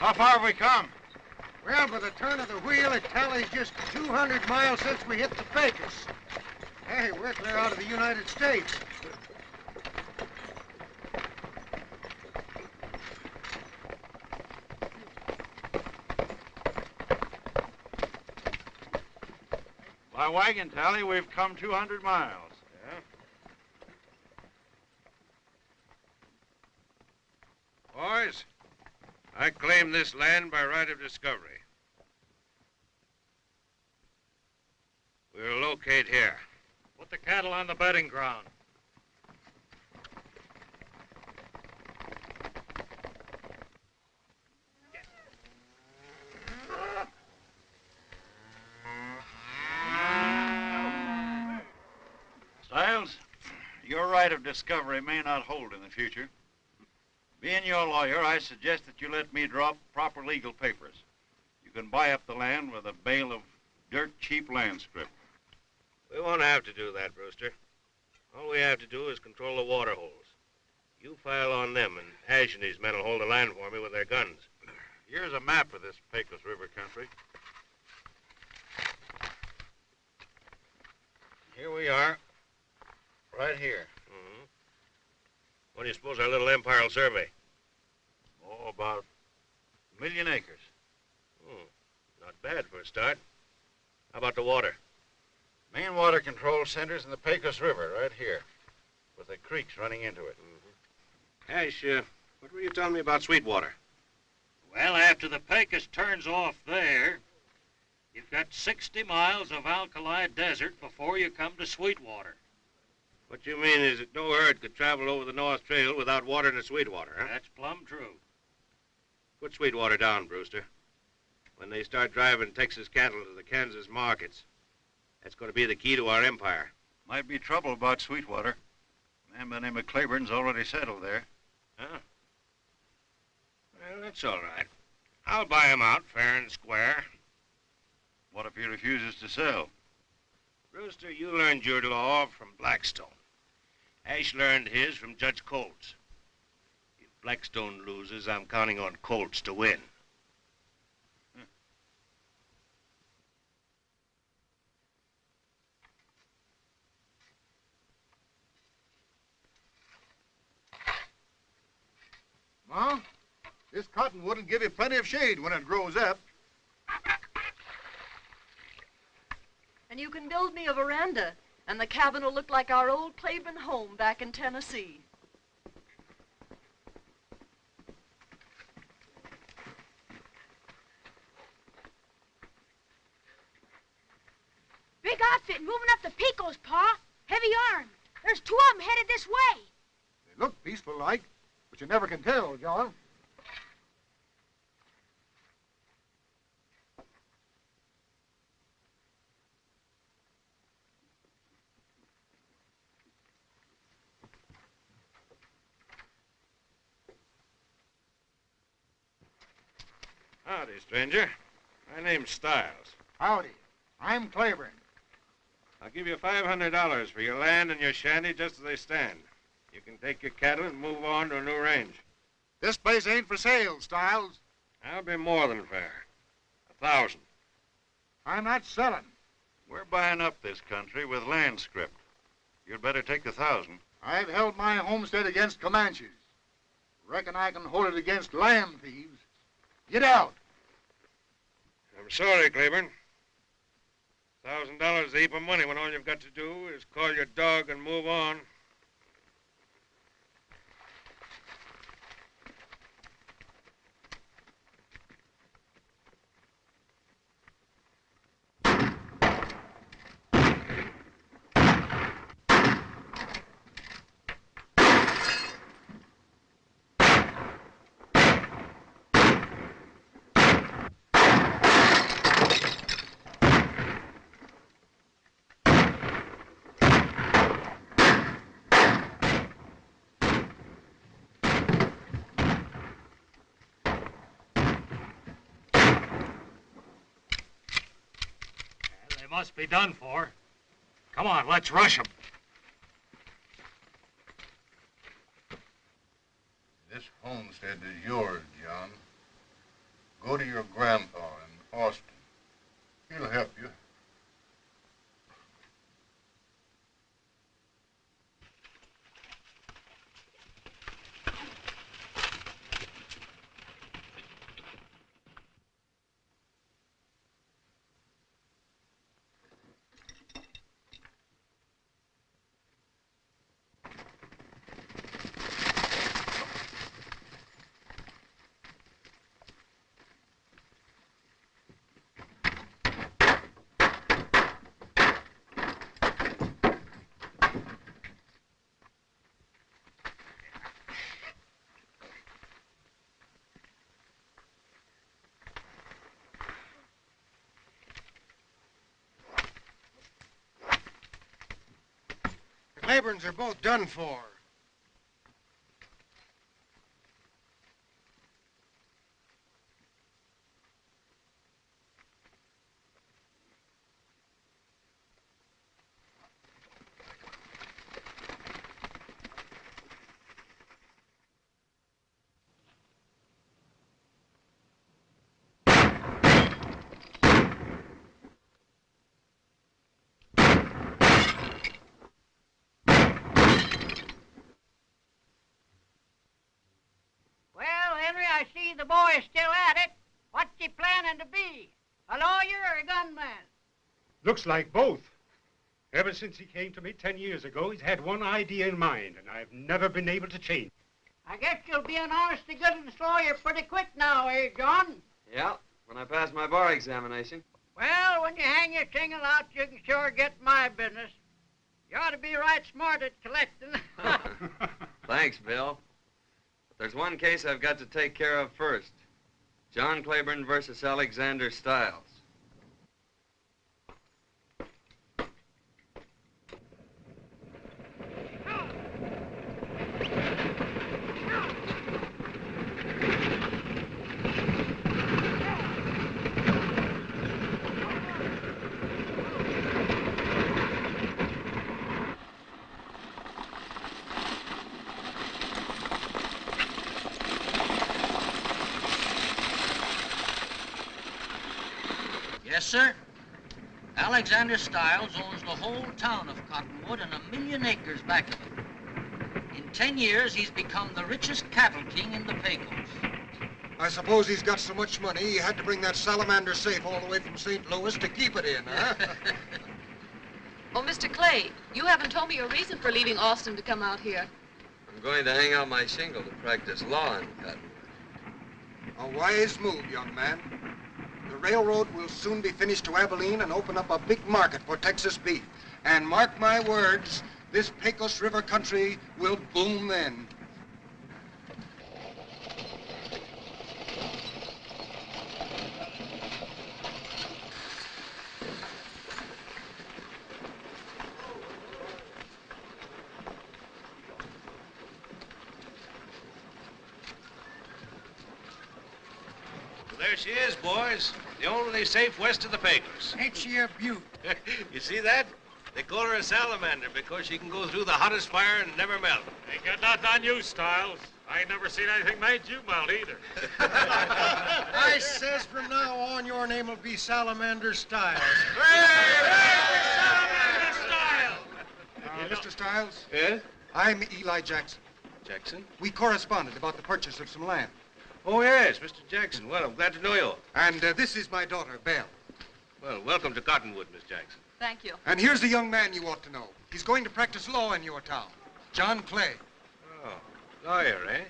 How far have we come? Well, by the turn of the wheel, it tallies just 200 miles since we hit the Pecos. Hey, we're clear out of the United States. By wagon tally, we've come 200 miles. Yeah? Boys, I claim this land by right of discovery. We'll locate here. Put the cattle on the bedding ground. Stiles, your right of discovery may not hold in the future. Being your lawyer, I suggest that you let me draw up proper legal papers. You can buy up the land with a bale of dirt cheap land scrip. We won't have to do that, Brewster. All we have to do is control the water holes. You file on them, and Ash and his men will hold the land for me with their guns. Here's a map of this Pecos River country. Here we are. Right here. Mm-hmm. What do you suppose our little empire will survey? Oh, about 1,000,000 acres. Not bad for a start. How about the water? Main water control center's in the Pecos River, right here, with the creeks running into it. Mm-hmm. Ash, what were you telling me about Sweetwater? Well, after the Pecos turns off there, you've got 60 miles of alkali desert before you come to Sweetwater. What you mean is that no herd could travel over the North Trail without water in the Sweetwater, huh? That's plumb true. Put Sweetwater down, Brewster. When they start driving Texas cattle to the Kansas markets, that's going to be the key to our empire. Might be trouble about Sweetwater. A man by the name of Clayborn's already settled there. Huh? Well, that's all right. I'll buy him out fair and square. What if he refuses to sell? Brewster, you learned your law from Blackstone. Ash learned his from Judge Colts. If Blackstone loses, I'm counting on Colts to win. Ma, this cottonwood will give you plenty of shade when it grows up. And you can build me a veranda, and the cabin will look like our old Clayborn home back in Tennessee. Big outfit moving up the Pecos, Pa. Heavy armed. There's 2 of them headed this way. They look peaceful like, but you never can tell, John. Howdy, stranger. My name's Stiles. Howdy. I'm Clayborn. I'll give you $500 for your land and your shanty just as they stand. You can take your cattle and move on to a new range. This place ain't for sale, Stiles. That'll be more than fair. 1,000. I'm not selling. We're buying up this country with land scrip. You'd better take the 1,000. I've held my homestead against Comanches. Reckon I can hold it against land thieves. Get out. I'm sorry, Clayborn. $1,000 is a heap of money when all you've got to do is call your dog and move on. Must be done for. Come on, let's rush them. This homestead is yours, John. Go to your grandpa in Austin. He'll help you. The Clayborns are both done for. I see the boy is still at it. What's he planning to be? A lawyer or a gunman? Looks like both. Ever since he came to me 10 years ago, he's had one idea in mind, and I've never been able to change. I guess you'll be an honest-to-goodness lawyer pretty quick now, eh, John? Yeah, when I pass my bar examination. Well, when you hang your shingle out, you can sure get my business. You ought to be right smart at collecting. Thanks, Bill. But there's one case I've got to take care of first. John Clayborn versus Alexander Stiles. Yes, sir. Alexander Stiles owns the whole town of Cottonwood and 1 million acres back of it. In 10 years, he's become the richest cattle king in the Pecos. I suppose he's got so much money, he had to bring that salamander safe all the way from St. Louis to keep it in, huh? Oh, Mr. Clay, you haven't told me your reason for leaving Austin to come out here. I'm going to hang out my shingle to practice law in Cottonwood. A wise move, young man. The railroad will soon be finished to Abilene and open up a big market for Texas beef. And mark my words, this Pecos River country will boom then. There she is, boys. The only safe west of the Pecos. Ain't she a beaut? You see that? They call her a salamander because she can go through the hottest fire and never melt. Ain't got nothing on you, Stiles. I ain't never seen anything made you melt either. I says from now on, your name will be Salamander Stiles. Mr. Stiles? Yes? I'm Eli Jackson. Jackson? We corresponded about the purchase of some land. Oh, yes, Mr. Jackson. Well, I'm glad to know you. And this is my daughter, Belle. Well, welcome to Cottonwood, Miss Jackson. Thank you. And here's a young man you ought to know. He's going to practice law in your town. John Clay. Oh, lawyer, eh?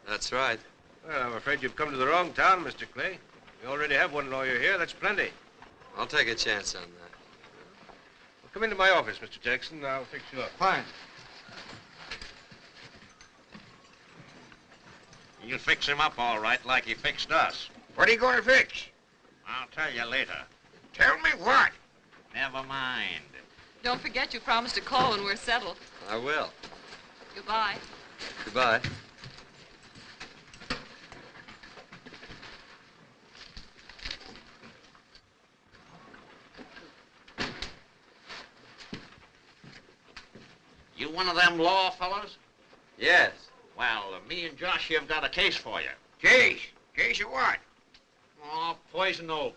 That's right. Well, I'm afraid you've come to the wrong town, Mr. Clay. We already have one lawyer here. That's plenty. I'll take a chance on that. Well, come into my office, Mr. Jackson. I'll fix you up. Fine. You'll fix him up all right like he fixed us. What are you going to fix? I'll tell you later. Tell me what? Never mind. Don't forget you promised to call when we're settled. I will. Goodbye. Goodbye. You one of them law fellows? Yes. Well, me and Josh have got a case for you. Case? Case of what? poison oak.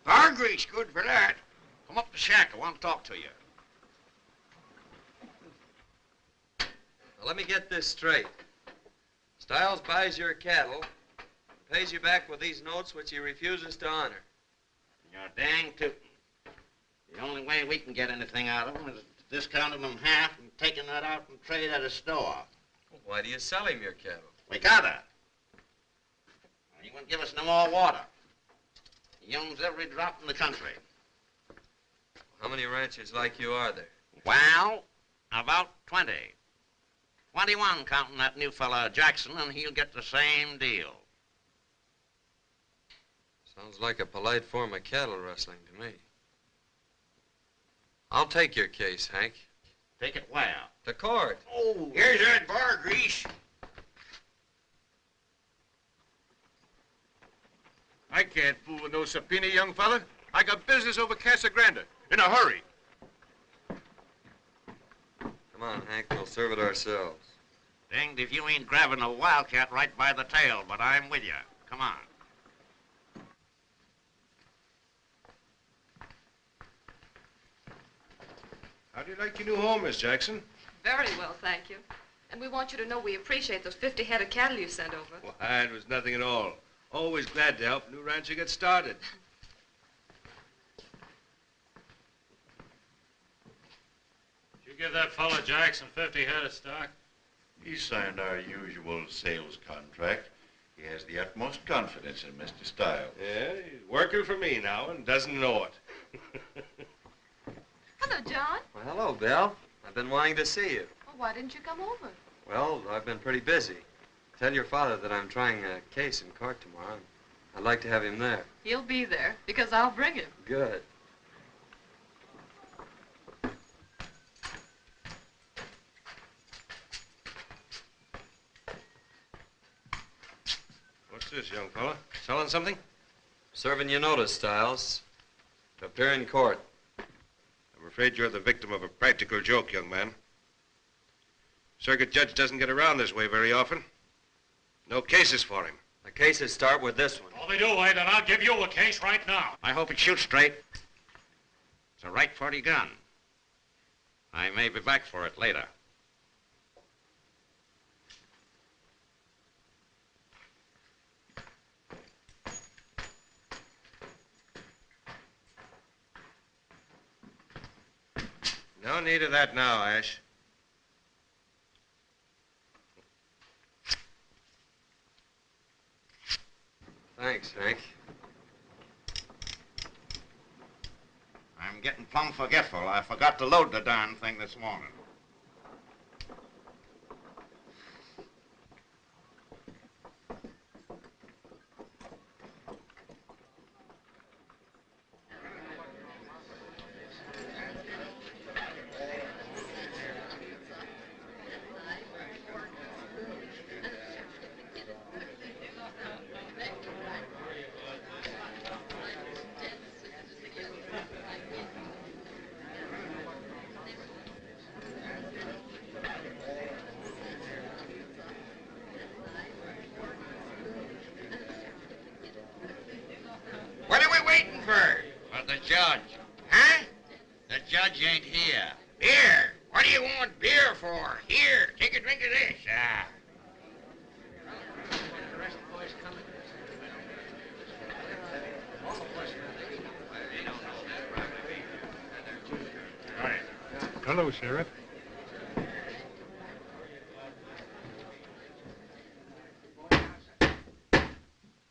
Bar grease, good for that. Come up the shack. I want to talk to you. Now, let me get this straight. Stiles buys your cattle, pays you back with these notes which he refuses to honor. You're dang tootin'. The only way we can get anything out of him is discounting them half and taking that out and trade at a store. Well, why do you sell him your cattle? We gotta. He won't give us no more water. He owns every drop in the country. How many ranchers like you are there? Well, about 20. 21 counting that new fella Jackson, and he'll get the same deal. Sounds like a polite form of cattle rustling to me. I'll take your case, Hank. Take it where? To court. Oh, Here's that bar grease. I can't fool with no subpoena, young fella. I got business over Casa Grande. In a hurry. Come on, Hank. We'll serve it ourselves. Danged if you ain't grabbing a wildcat right by the tail, but I'm with you. Come on. How do you like your new home, Miss Jackson? Very well, thank you. And we want you to know we appreciate those 50 head of cattle you sent over. Why, it was nothing at all. Always glad to help a new rancher get started. Did you give that fella Jackson 50 head of stock? He signed our usual sales contract. He has the utmost confidence in Mr. Stiles. Yeah, he's working for me now and doesn't know it. Hello, John. Well, hello, Bill. I've been wanting to see you. Well, why didn't you come over? Well, I've been pretty busy. Tell your father that I'm trying a case in court tomorrow. I'd like to have him there. He'll be there, because I'll bring him. Good. What's this, young fella? Selling something? Serving you notice, Stiles. To appear in court. I'm afraid you're the victim of a practical joke, young man. Circuit judge doesn't get around this way very often. No cases for him. The cases start with this one. Oh, they do, eh? Then I'll give you a case right now. I hope it shoots straight. It's a right 40 gun. I may be back for it later. No need of that now, Ash. Thanks, Hank. I'm getting plumb forgetful. I forgot to load the darn thing this morning. What are we waiting for? For the judge. Huh? The judge ain't here. Beer. What do you want beer for? Here, take a drink of this. Ah. Hello, Sheriff.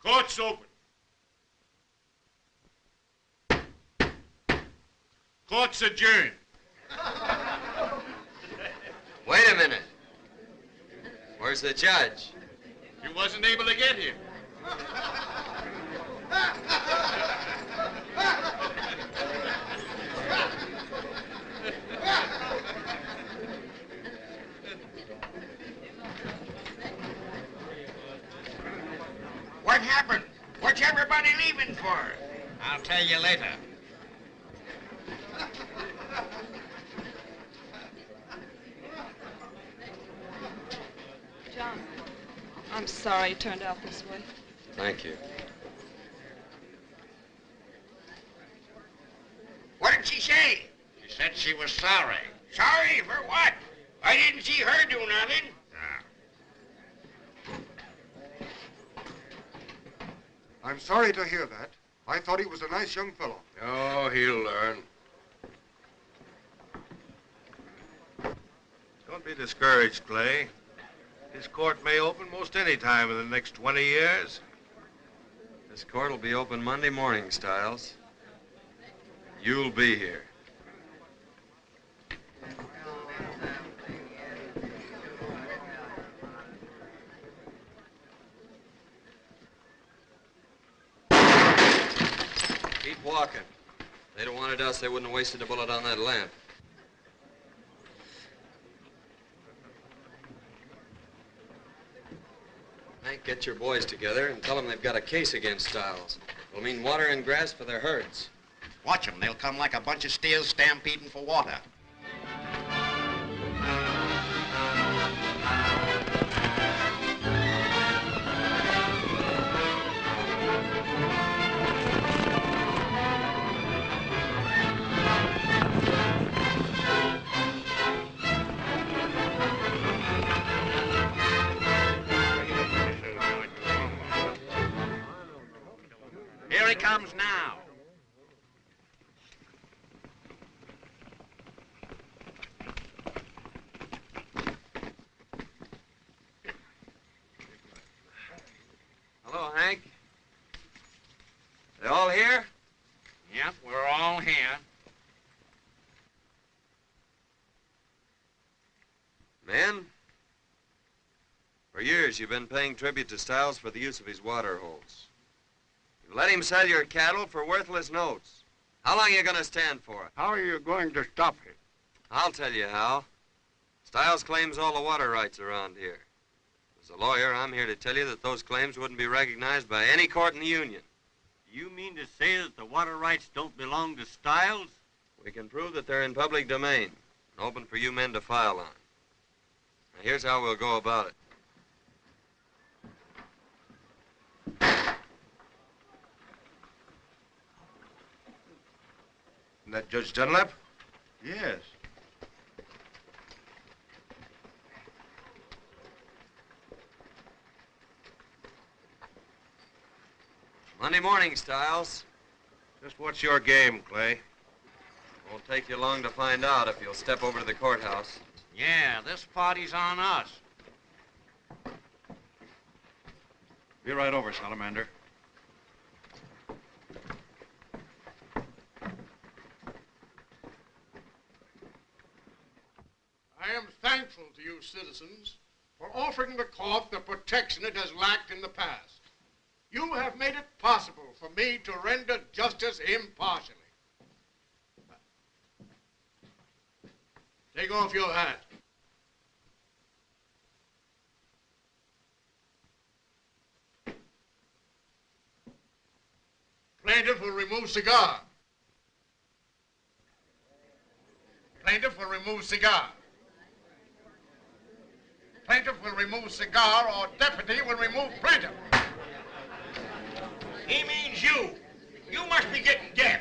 Court's open. Court's adjourned. Wait a minute. Where's the judge? He wasn't able to get here. What happened? What's everybody leaving for? I'll tell you later. John, I'm sorry it turned out this way. Thank you. What'd she say? She said she was sorry. Sorry for what? I didn't see her do nothing. I'm sorry to hear that. I thought he was a nice young fellow. Oh, he'll learn. Don't be discouraged, Clay. This court may open most any time in the next 20 years. This court will be open Monday morning, Stiles. You'll be here. Keep walking. If they'd have wanted us, they wouldn't have wasted a bullet on that lamp. Hank, get your boys together and tell them they've got a case against Stiles. It'll mean water and grass for their herds. Watch them. They'll come like a bunch of steers stampeding for water. Here he comes now. Hello, Hank. They all here? Yep, we're all here. Men, for years you've been paying tribute to Stiles for the use of his water holes. You let him sell your cattle for worthless notes. How long are you going to stand for it? How are you going to stop it? I'll tell you how. Stiles claims all the water rights around here. As a lawyer, I'm here to tell you that those claims wouldn't be recognized by any court in the Union. You mean to say that the water rights don't belong to Stiles? We can prove that they're in public domain and open for you men to file on. Now, here's how we'll go about it. Isn't that Judge Dunlap? Yes. Monday morning, Stiles. Just what's your game, Clay? Won't take you long to find out if you'll step over to the courthouse. Yeah, this party's on us. Be right over, Salamander. I am thankful to you citizens for offering the court the protection it has lacked in the past. You have made it possible for me to render justice impartially. Take off your hat. Plaintiff will remove cigar. Plaintiff will remove cigar. Plaintiff will remove cigar, or deputy will remove plaintiff. He means you. You must be getting deaf.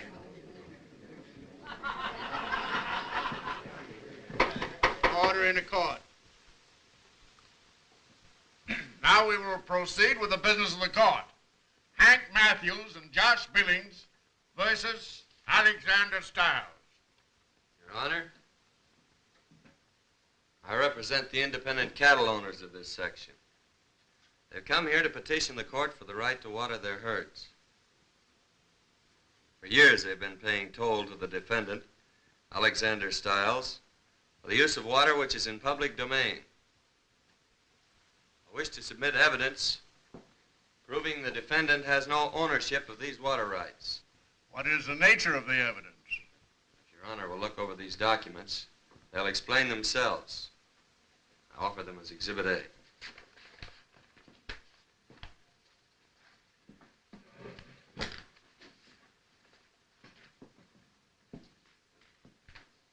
Order in the court. Now we will proceed with the business of the court. Hank Matthews and Josh Billings versus Alexander Stiles. Your Honor, I represent the independent cattle owners of this section. They've come here to petition the court for the right to water their herds. For years they've been paying toll to the defendant, Alexander Stiles, for the use of water which is in public domain. I wish to submit evidence proving the defendant has no ownership of these water rights. What is the nature of the evidence? If Your Honor will look over these documents, they'll explain themselves. I offer them as Exhibit A.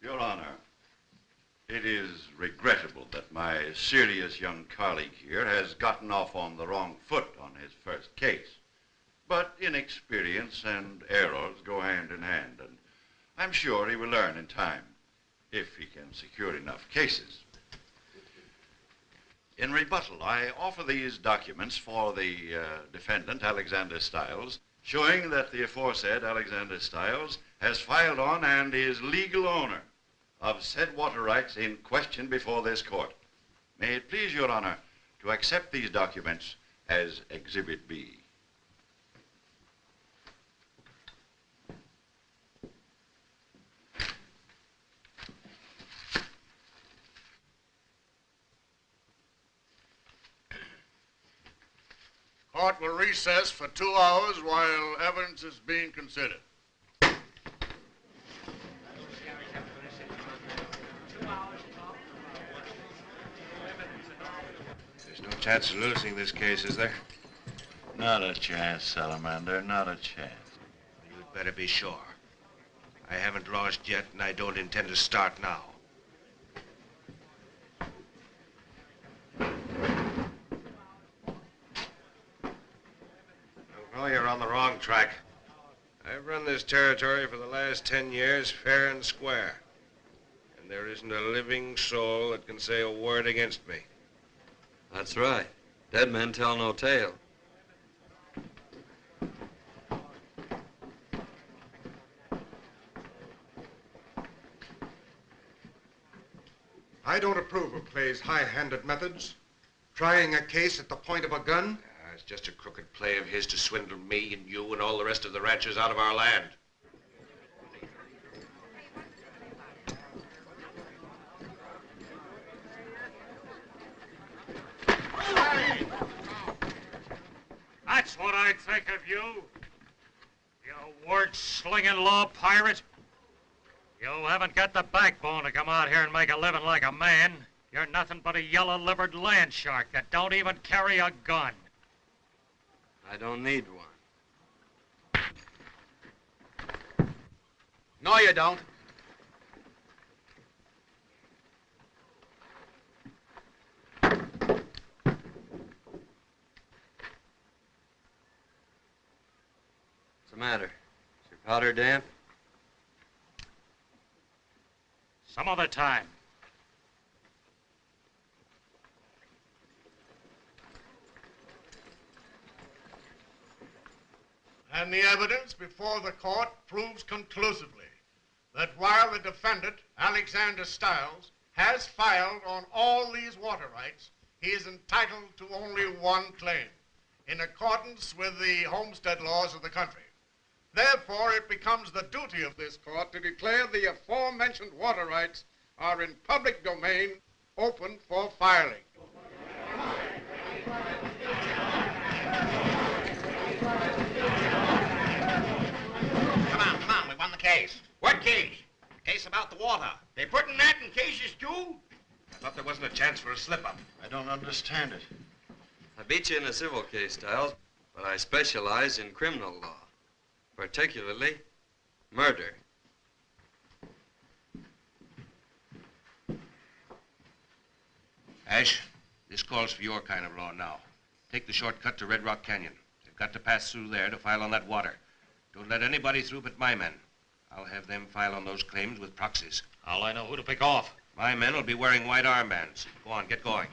Your Honor, it is regrettable that my serious young colleague here has gotten off on the wrong foot on his first case. But inexperience and errors go hand in hand, and I'm sure he will learn in time, if he can secure enough cases. In rebuttal, I offer these documents for the defendant, Alexander Stiles, showing that the aforesaid Alexander Stiles has filed on and is legal owner of said water rights in question before this court. May it please your honor to accept these documents as Exhibit B. Court will recess for 2 hours while evidence is being considered. There's no chance of losing this case, is there? Not a chance, Salamander, not a chance. You'd better be sure. I haven't lost yet, and I don't intend to start now. Well, you're on the wrong track. I've run this territory for the last 10 years fair and square. And there isn't a living soul that can say a word against me. That's right. Dead men tell no tale. I don't approve of Clay's high-handed methods. Trying a case at the point of a gun. It's just a crooked play of his to swindle me and you and all the rest of the ranchers out of our land. That's what I'd think of you. You word-slinging law pirate. You haven't got the backbone to come out here and make a living like a man. You're nothing but a yellow-livered land shark that don't even carry a gun. I don't need one. No, you don't. What's the matter? Is your powder damp? Some other time. And the evidence before the court proves conclusively that while the defendant, Alexander Stiles, has filed on all these water rights, he is entitled to only one claim, in accordance with the homestead laws of the country. Therefore, it becomes the duty of this court to declare the aforementioned water rights are in public domain, open for filing. Come on, we won the case. What case? The case about the water. They putting that in cases too? I thought there wasn't a chance for a slip-up. I don't understand it. I beat you in a civil case, Stiles, but I specialize in criminal law, particularly murder. Ash, this calls for your kind of law now. Take the shortcut to Red Rock Canyon. They've got to pass through there to file on that water. Don't let anybody through but my men. I'll have them file on those claims with proxies. How'll I know who to pick off? My men will be wearing white armbands. Go on, get going.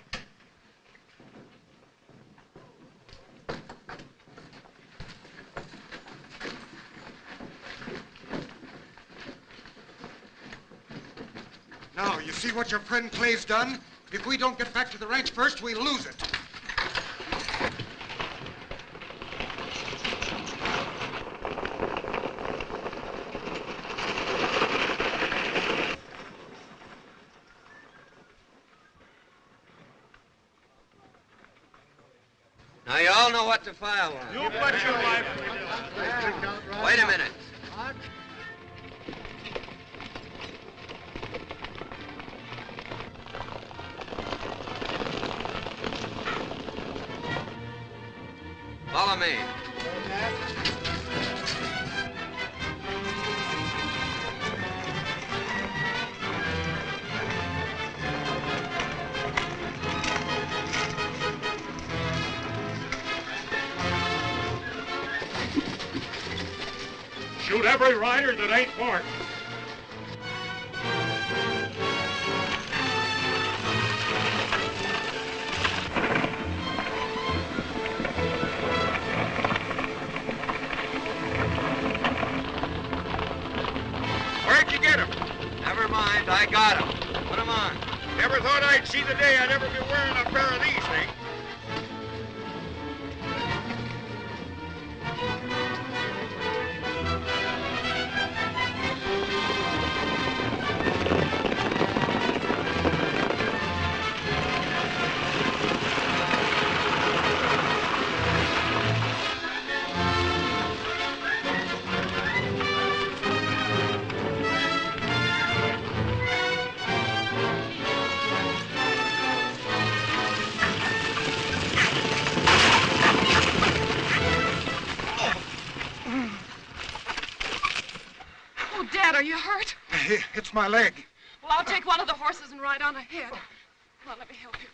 Now, you see what your friend Clay's done? If we don't get back to the ranch first, we lose it. Now, you all know what to file on. You bet your life we do. Wait a minute. Follow me. Shoot every rider that ain't marked. mind. I got him. Put him on. Never thought I'd see the day I'd ever be wearing a pair of these things. Dad, are you hurt? It's my leg. Well, I'll take one of the horses and ride on ahead. Come on, let me help you.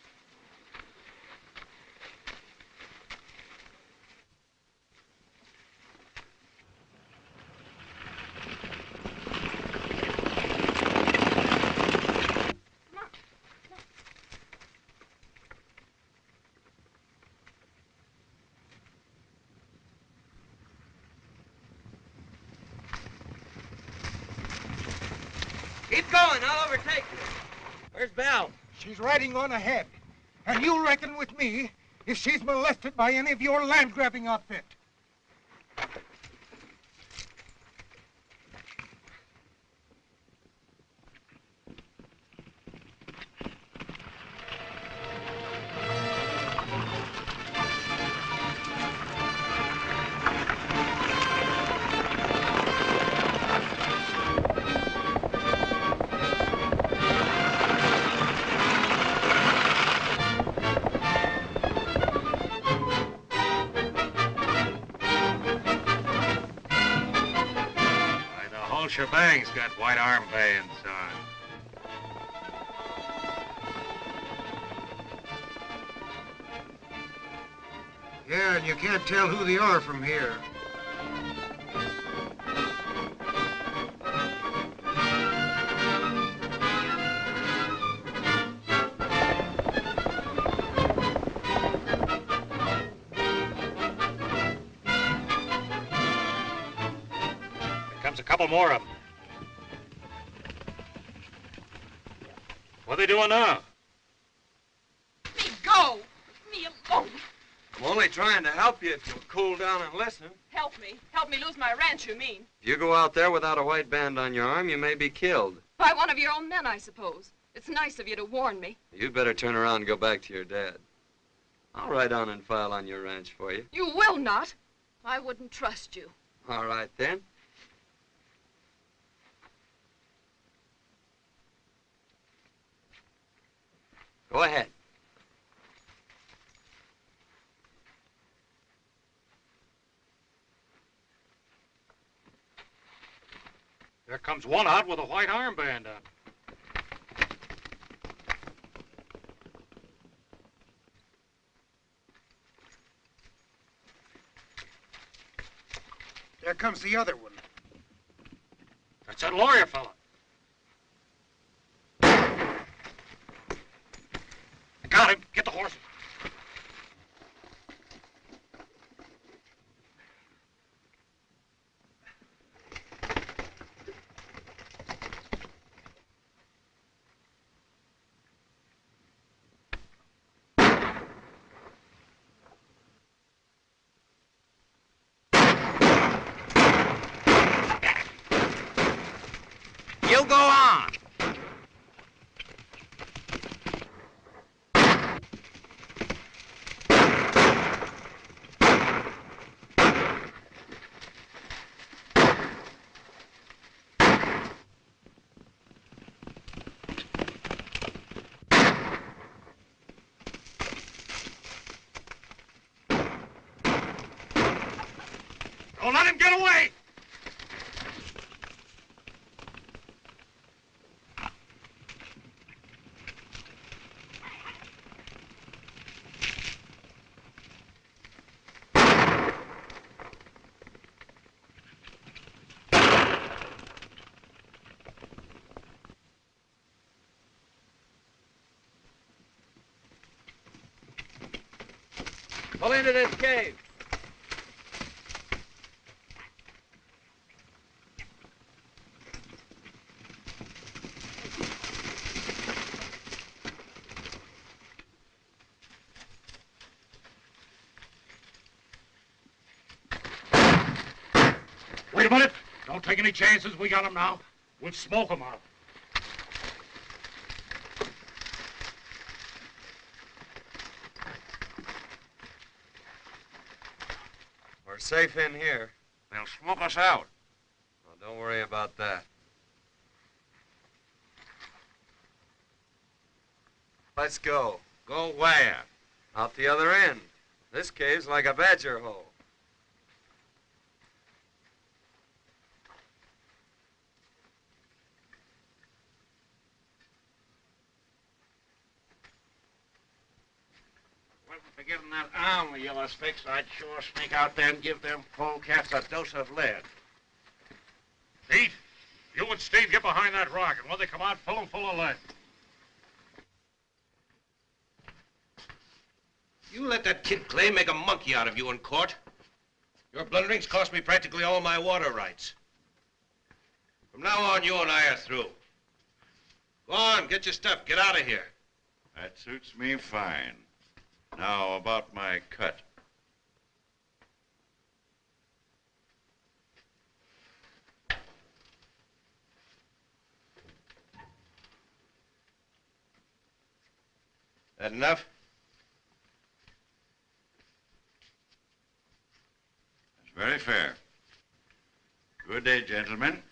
Keep going. I'll overtake you. Where's Belle? She's riding on ahead. And you reckon with me if she's molested by any of your land-grabbing outfit. Shebang's got white armbands on. Yeah, and you can't tell who they are from here. A couple more of them. What are they doing now? Let me go! Leave me alone! I'm only trying to help you if you'll cool down and listen. Help me. Help me lose my ranch, you mean? If you go out there without a white band on your arm, you may be killed. By one of your own men, I suppose. It's nice of you to warn me. You'd better turn around and go back to your dad. I'll ride on and file on your ranch for you. You will not. I wouldn't trust you. All right, then. Go ahead. There comes one out with a white armband on. There comes the other one. That's that lawyer fella. Got him. Get the horses. You go on. Don't let him get away! Pull into this cave. about it. Don't take any chances. We got him now. We'll smoke him out. We're safe in here. They'll smoke us out. Well, don't worry about that. Let's go. Go where? Out the other end. This cave's like a badger hole. Wasn't for getting that arm of yours fixed, I'd sure sneak out there and give them polecats a dose of lead. Pete, you and Steve get behind that rock, and when they come out, fill them full of lead. You let that kid Clay make a monkey out of you in court. Your blunderings cost me practically all my water rights. From now on, you and I are through. Go on, get your stuff. Get out of here. That suits me fine. Now, about my cut. That enough? That's very fair. Good day, gentlemen.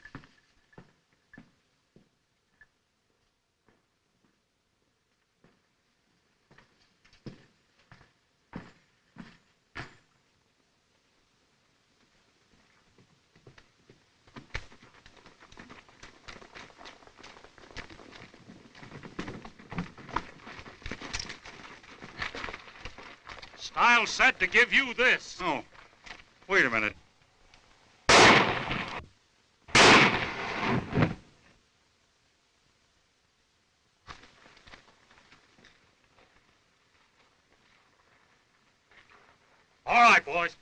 Stiles said to give you this. Oh, wait a minute. All right, boys.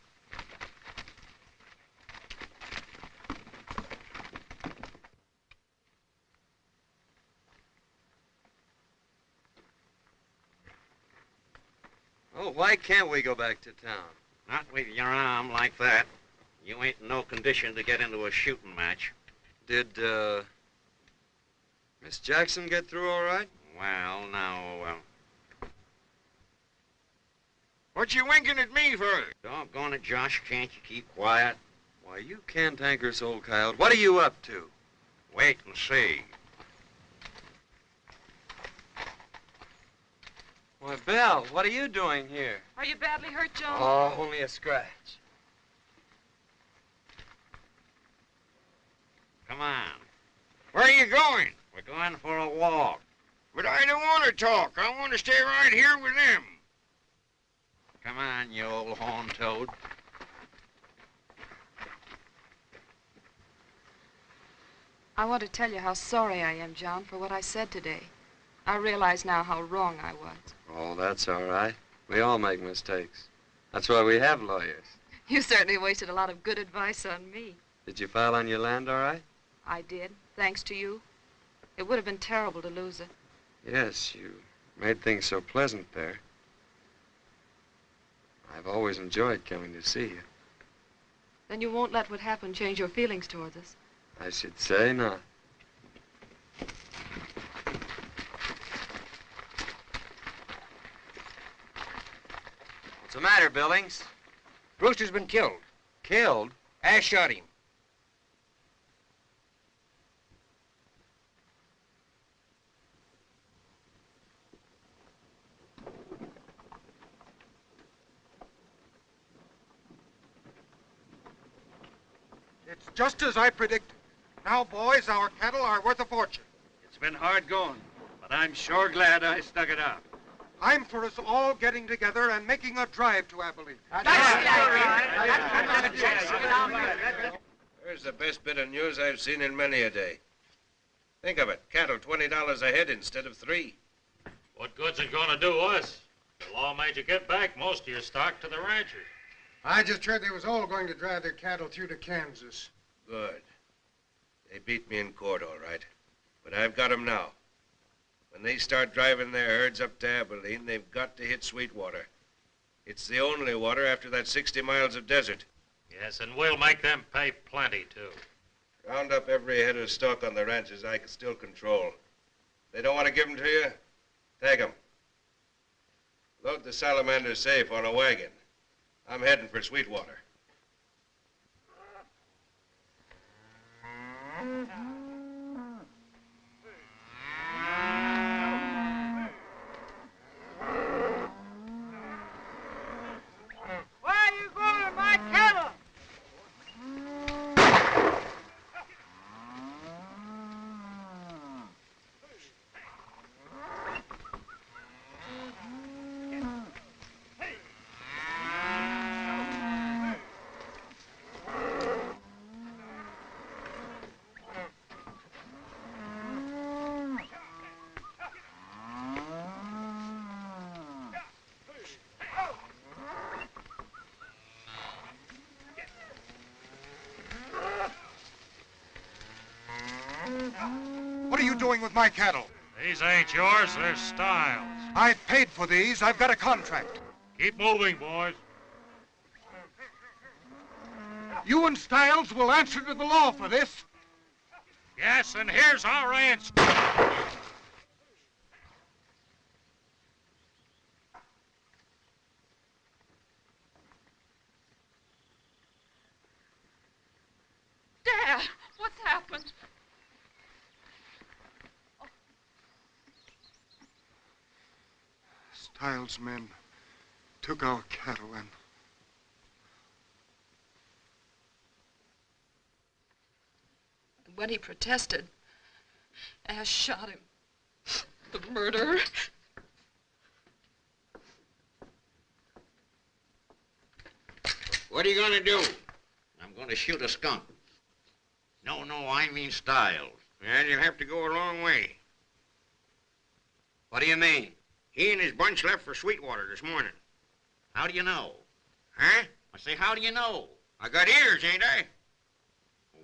Oh, why can't we go back to town? Not with your arm like that. You ain't in no condition to get into a shooting match. Did, Miss Jackson get through all right? Well, now, What you winking at me for? doggone it, Josh, can't you keep quiet? Why, you cantankerous old coyote. What are you up to? Wait and see. Why, Belle, what are you doing here? Are you badly hurt, Joan? Oh, only a scratch. Come on. Where are you going? We're going for a walk. But I don't want to talk. I want to stay right here with them. Come on, you old horn toad. I want to tell you how sorry I am, John, for what I said today. I realize now how wrong I was. Oh, that's all right. We all make mistakes. That's why we have lawyers. You certainly wasted a lot of good advice on me. Did you file on your land all right? I did, thanks to you. It would have been terrible to lose it. Yes, you made things so pleasant there. I've always enjoyed coming to see you. Then you won't let what happened change your feelings towards us. I should say not. What's the matter, Billings? Brewster's been killed. Killed? Ash shot him. It's just as I predicted. Now, boys, our cattle are worth a fortune. It's been hard going, but I'm sure glad I stuck it out. I'm for us all getting together and making a drive to Abilene. There's the best bit of news I've seen in many a day. Think of it, cattle $20 a head instead of $3. What good's it gonna do us? The law made you get back most of your stock to the ranchers. I just heard they was all going to drive their cattle through to Kansas. Good. They beat me in court, all right. But I've got 'em now. When they start driving their herds up to Abilene, they've got to hit Sweetwater. It's the only water after that 60 miles of desert. Yes, and we'll make them pay plenty, too. Round up every head of stock on the ranches I can still control. They don't want to give them to you? Take them. Load the salamander safe on a wagon. I'm heading for Sweetwater. Where are you going with my cattle? What are you doing with my cattle? These ain't yours, they're Stiles. I paid for these. I've got a contract. Keep moving, boys. You and Stiles will answer to the law for this. Yes, and here's our answer. Dad, what's happened? Stiles' men took our cattle and... When he protested, Ash shot him. The murderer. What are you going to do? I'm going to shoot a skunk. No, I mean Stiles. And you'll have to go a long way. What do you mean? He and his bunch left for Sweetwater this morning. How do you know? Huh? I say, how do you know? I got ears, ain't I?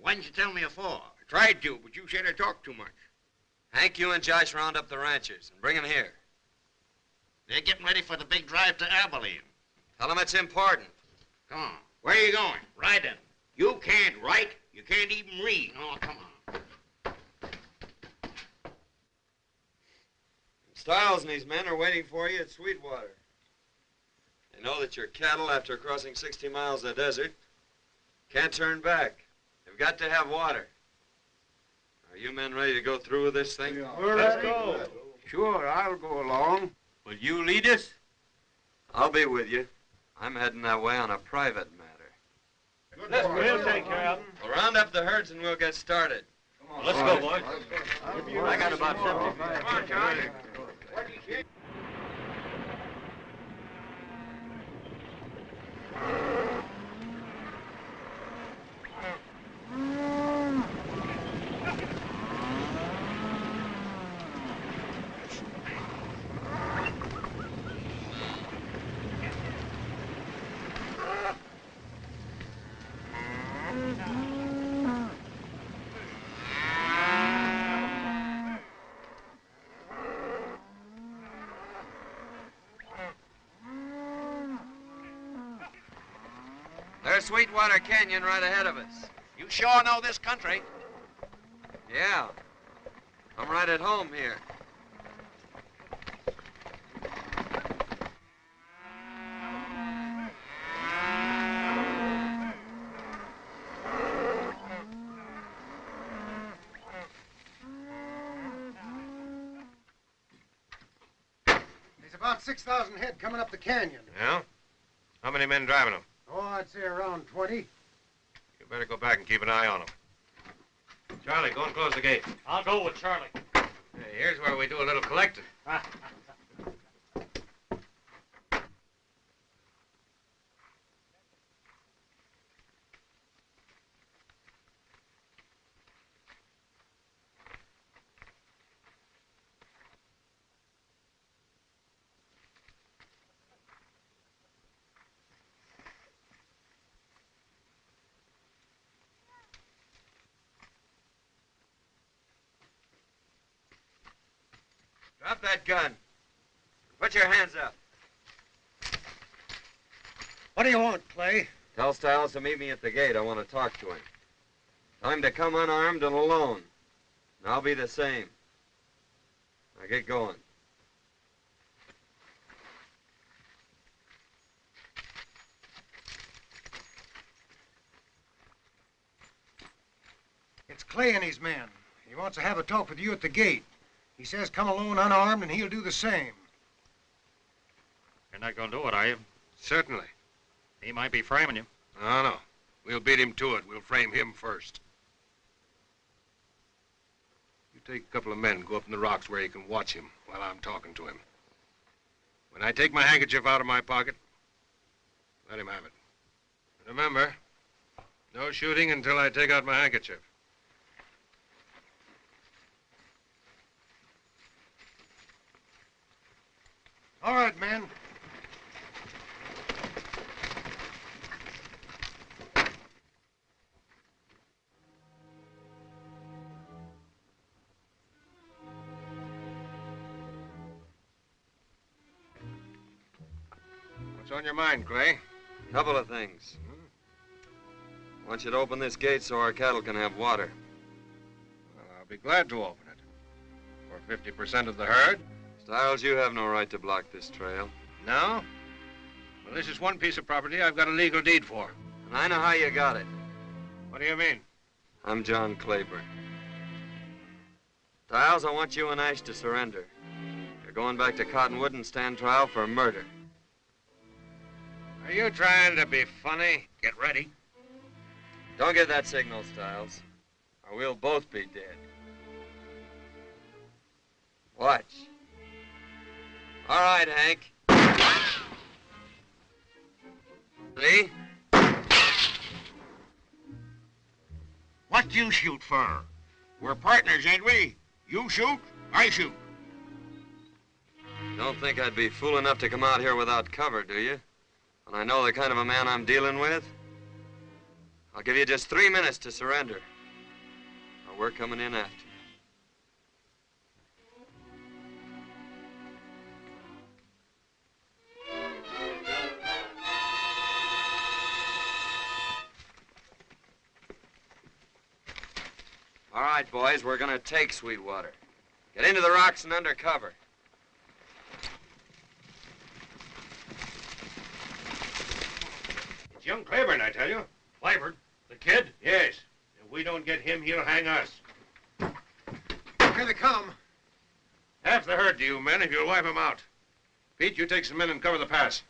Why didn't you tell me before? I tried to, but you said I talked too much. Hank, you and Josh round up the ranchers and bring them here. They're getting ready for the big drive to Abilene. Tell them it's important. Come on. Where are you going? Riding. You can't write. You can't even read. Oh, come on. Stiles and these men are waiting for you at Sweetwater. They know that your cattle, after crossing 60 miles of desert, can't turn back. They've got to have water. Are you men ready to go through with this thing? Let's go. Sure, I'll go along. Will you lead us? I'll be with you. I'm heading that way on a private matter. We'll take care of them. We'll round up the herds and we'll get started. Let's go, boys. I got about 75. Come on, Johnny. There's Sweetwater Canyon right ahead of us. You sure know this country. Yeah. I'm right at home here. There's about 6,000 head coming up the canyon. Yeah? How many men driving them? Oh, I'd say around 20. You better go back and keep an eye on them. Charlie, go and close the gate. I'll go with Charlie. Hey, here's where we do a little collecting. Drop that gun. Put your hands up. What do you want, Clay? Tell Stiles to meet me at the gate. I want to talk to him. Tell him to come unarmed and alone. And I'll be the same. Now get going. It's Clay and his men. He wants to have a talk with you at the gate. He says come alone unarmed and he'll do the same. You're not going to do it, are you? Certainly. He might be framing you. No. We'll beat him to it. We'll frame him first. You take a couple of men, go up in the rocks where you can watch him while I'm talking to him. When I take my handkerchief out of my pocket, let him have it. And remember, no shooting until I take out my handkerchief. All right, men. What's on your mind, Clay? Couple of things. I want you to open this gate so our cattle can have water. Well, I'll be glad to open it. For 50% of the herd. Stiles, you have no right to block this trail. No? Well, this is one piece of property I've got a legal deed for. And I know how you got it. What do you mean? I'm John Clayborn. Stiles, I want you and Ash to surrender. You're going back to Cottonwood and stand trial for murder. Are you trying to be funny? Get ready. Don't get that signal, Stiles, or we'll both be dead. Watch. All right, Hank. See? What you shoot for? We're partners, ain't we? You shoot, I shoot. Don't think I'd be fool enough to come out here without cover, do you? When I know the kind of a man I'm dealing with? I'll give you just 3 minutes to surrender, or we're coming in after you. All right, boys, we're gonna take Sweetwater. Get into the rocks and under cover. It's young Clayborn, I tell you. Clayborn? The kid? Yes. If we don't get him, he'll hang us. Here they come. Half the herd to you, men, if you'll wipe him out. Pete, you take some men and cover the pass.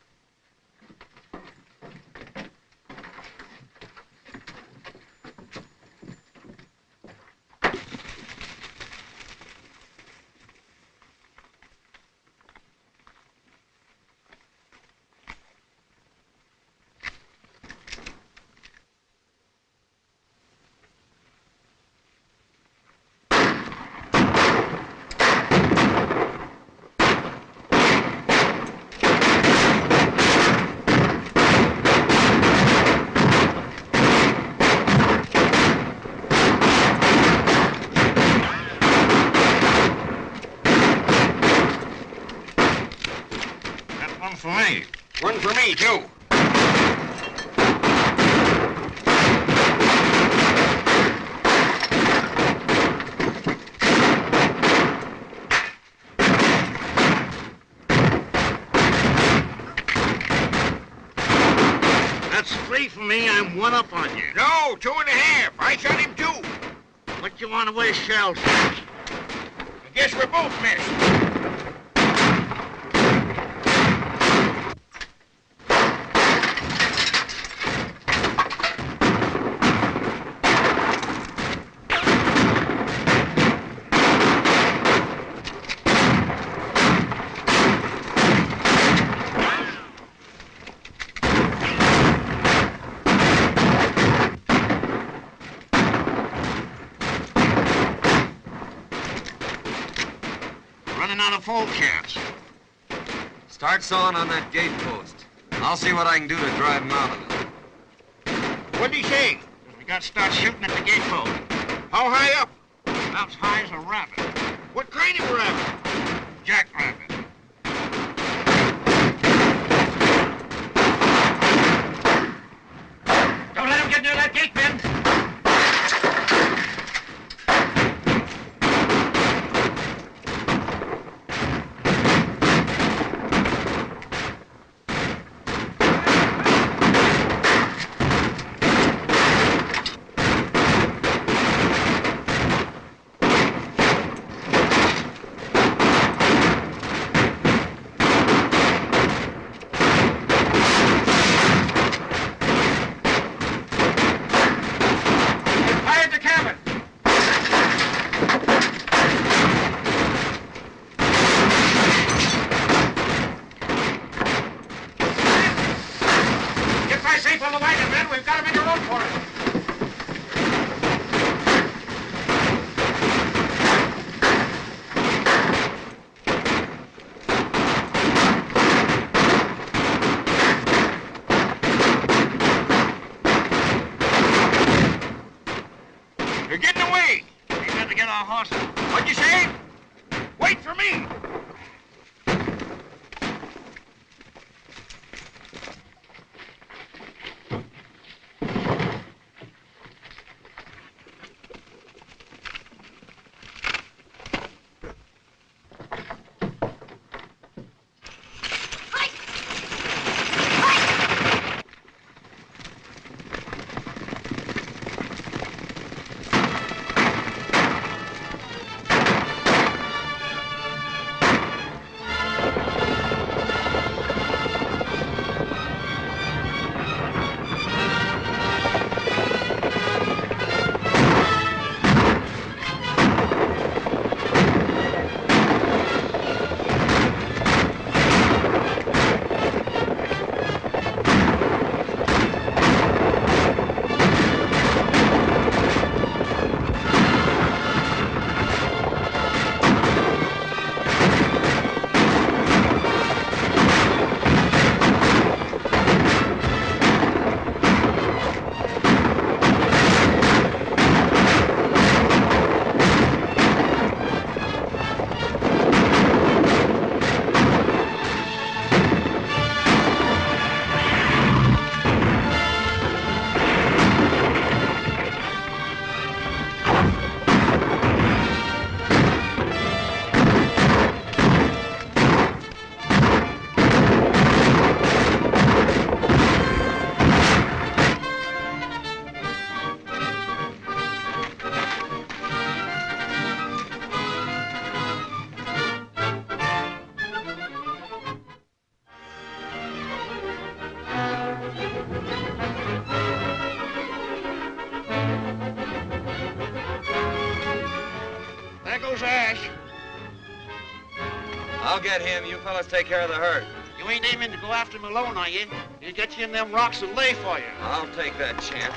For me. One for me, too. That's 3 for me. I'm 1 up on you. No, 2.5. I shot him, too. What you want to waste shells? I guess we're both missed. Out of full cans. Start sawing on that gate post. I'll see what I can do to drive him out of it. What'd he say? We got to start shooting at the gate post. How high up? About as high as a rabbit. What kind of rabbit? Jackrabbit. You're getting away. We got to get our horses. What'd you say? Wait for me. I'll get him. You fellas take care of the herd. You ain't aiming to go after him alone, are you? He'll get you in them rocks and lay for you. I'll take that chance.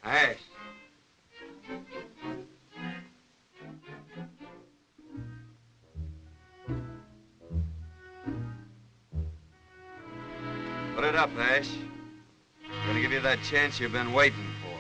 Ash. Put it up, Ash. I'm gonna give you that chance you've been waiting for.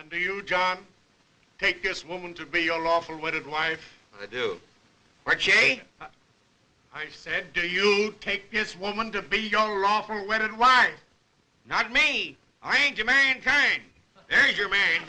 And do you, John, take this woman to be your lawful wedded wife? I do. What, say? I said, do you take this woman to be your lawful wedded wife? Not me. I ain't the marrying kind. There's your man.